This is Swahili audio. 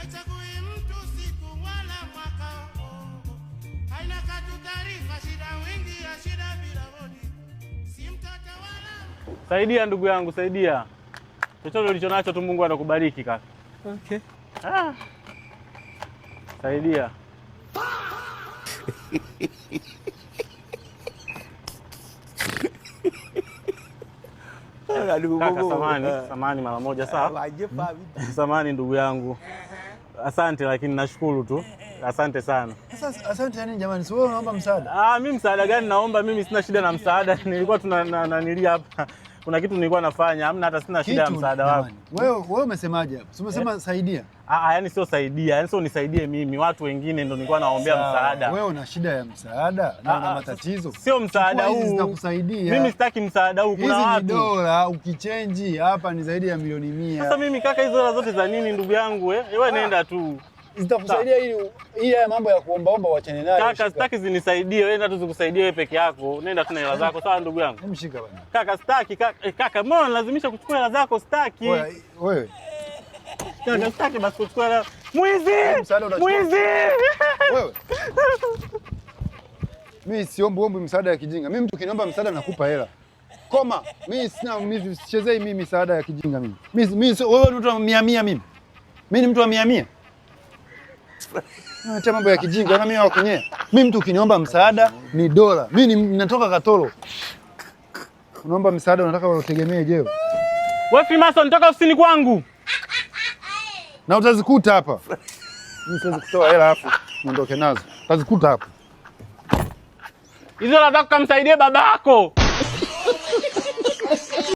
Haichagui mtu siku wala mwaka. Haina katu taarifa, shida wingi ya shida bila bodi. Si mtoto wala. Saidia ndugu yangu, saidia. Chochote ulichonacho tu Mungu atakubariki kaka. Okay. Saidia. Kaka samani mara moja sawa? Samani ndugu yangu. Asante lakini nashukuru tu. Asante sana. Sasa asante yani jamani, si wewe unaomba msaada? Mimi msaada gani naomba? Mimi sina shida na msaada. Nilikuwa tunanilia hapa. Kuna kitu nilikuwa nafanya, hamna hata sina shida ya msaada wako. Wewe umesemaje hapo? Umesema saidia. Yani sio saidia, yani sio nisaidie mimi, watu wengine ndio nilikuwa naombea msaada. Wewe una shida ya msaada na una matatizo. Sio msaada huu. Zitakusaidia. Mimi sitaki msaada huu, kuna watu. Hizi dola ukichange hapa ni zaidi ya milioni 100. Sasa mimi kaka, hizo dola zote za nini ndugu yangu Wewe nenda tu. Zitakusaidia ili haya mambo ya kuombaomba uachane nayo. Kaka sitaki zinisaidie, wewe nenda tu zikusaidie wewe peke yako. Nenda tu na hela zako, sawa ndugu yangu? Mshika bwana. Kaka sitaki kaka, mbona unalazimisha kuchukua hela zako? Sitaki. Wewe. Kaka sitaki basi kuchukua hela. Mwizi! Mwizi! Wewe. Mimi siombi msaada ya kijinga. Mimi mtu kiniomba msaada nakupa hela. Koma. Mimi sichezei mimi msaada ya kijinga mimi. Mimi wewe ni mtu wa 100 mimi. Mimi ni mtu wa 100. Acha mambo ya kijinga na mimi wakunyea. Mimi mtu ukiniomba msaada ni dola. Mimi ninatoka Katoro. Unaomba msaada unataka utegemee jeo. Wewe Freemason toka ofisini kwangu. Na utazikuta hapa. Mimi siwezi kutoa hela hapo. Niondoke nazo. Utazikuta hapa. Hizo nataka kumsaidia babako.